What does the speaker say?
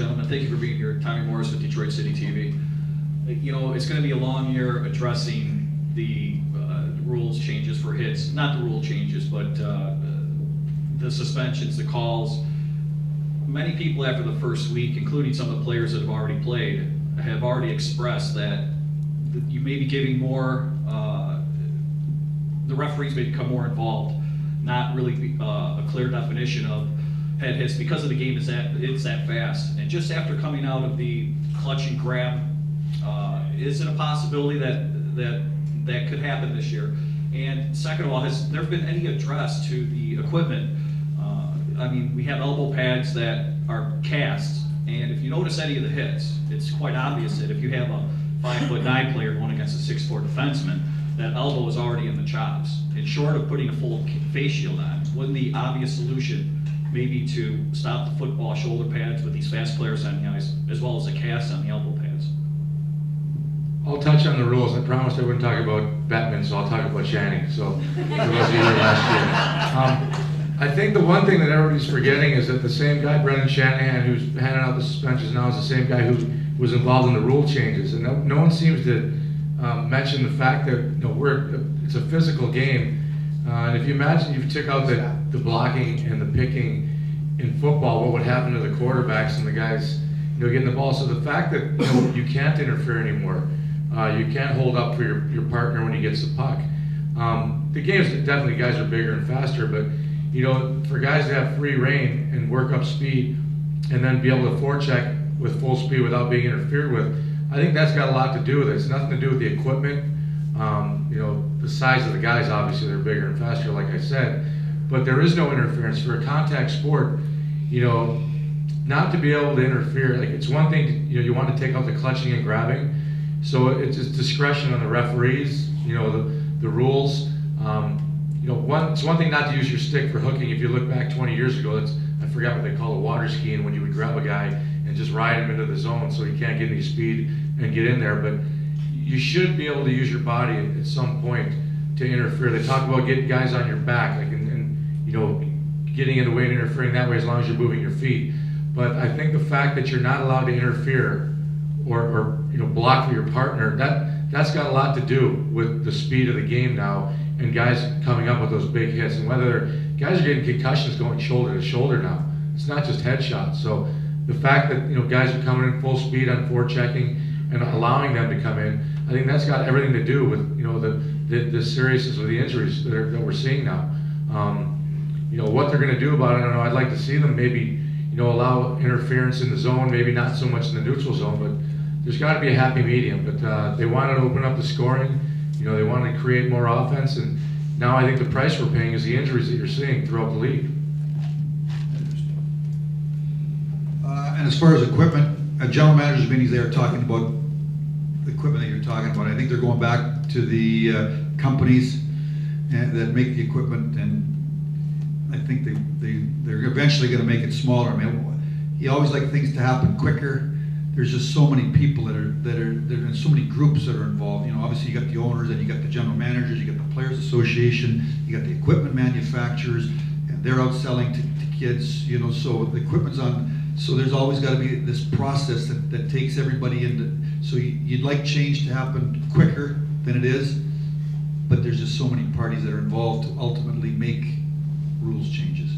Gentlemen, thank you for being here. Tommy Morris with Detroit City TV. You know, it's going to be a long year addressing the rules changes for hits. Not the rule changes, but the suspensions, the calls. Many people after the first week, including some of the players that have already played, have already expressed that you may be giving more, the referees may become more involved, not really a clear definition of head hits because of the game it's that fast. And just after coming out of the clutch and grab, is it a possibility that could happen this year? And second of all, has there been any address to the equipment? I mean, we have elbow pads that are cast, and if you notice any of the hits, it's quite obvious that if you have a 5'9" player going against a 6'4" defenseman, that elbow is already in the chops. And short of putting a full face shield on, wouldn't the obvious solution maybe to stop the football shoulder pads with these fast players on the ice, as well as the cast on the elbow pads? I'll touch on the rules. I promised I wouldn't talk about Batman, so I'll talk about Shanning. So for those of you here last year. I think the one thing that everybody's forgetting is that the same guy, Brendan Shanahan, who's handing out the suspensions now, is the same guy who was involved in the rule changes. And no one seems to mention the fact that it's a physical game. And if you imagine you took out the blocking and the picking in football, what would happen to the quarterbacks and the guys getting the ball? So the fact that you can't interfere anymore, you can't hold up for your partner when he gets the puck. The games, definitely guys are bigger and faster, but for guys to have free reign and work up speed and then be able to forecheck with full speed without being interfered with, I think that's got a lot to do with it. It's nothing to do with the equipment. The size of the guys, obviously they're bigger and faster, like I said, but there is no interference. For a contact sport, not to be able to interfere, like it's one thing, you want to take out the clutching and grabbing, so it's just discretion on the referees, the rules. It's one thing not to use your stick for hooking. If you look back 20 years ago, I forgot what they call it, water skiing, when you would grab a guy and just ride him into the zone so he can't get any speed and get in there. But you should be able to use your body at some point to interfere. They talk about getting guys on your back, like and getting in the way and interfering that way as long as you're moving your feet. But I think the fact that you're not allowed to interfere or block for your partner, that's got a lot to do with the speed of the game now and guys coming up with those big hits. And whether guys are getting concussions going shoulder to shoulder now, it's not just headshots. So the fact that guys are coming in full speed on forechecking and allowing them to come in, I think that's got everything to do with the seriousness of the injuries that we're seeing now. What they're going to do about it, I don't know. I'd like to see them maybe allow interference in the zone, maybe not so much in the neutral zone, but there's got to be a happy medium. But they wanted to open up the scoring. They wanted to create more offense, and now I think the price we're paying is the injuries that you're seeing throughout the league. And as far as equipment, at general managers meetings, they are talking about the equipment that you're talking about. I think they're going back to the companies that make the equipment, and I think they're eventually going to make it smaller. I mean, you always like things to happen quicker. There's just so many people that are in so many groups that are involved. Obviously you got the owners, and you got the general managers, you got the players association, you got the equipment manufacturers, and they're out selling to kids. So the equipment's on. So there's always got to be this process that takes everybody into. So you'd like change to happen quicker than it is, but there's just so many parties that are involved to ultimately make rules changes.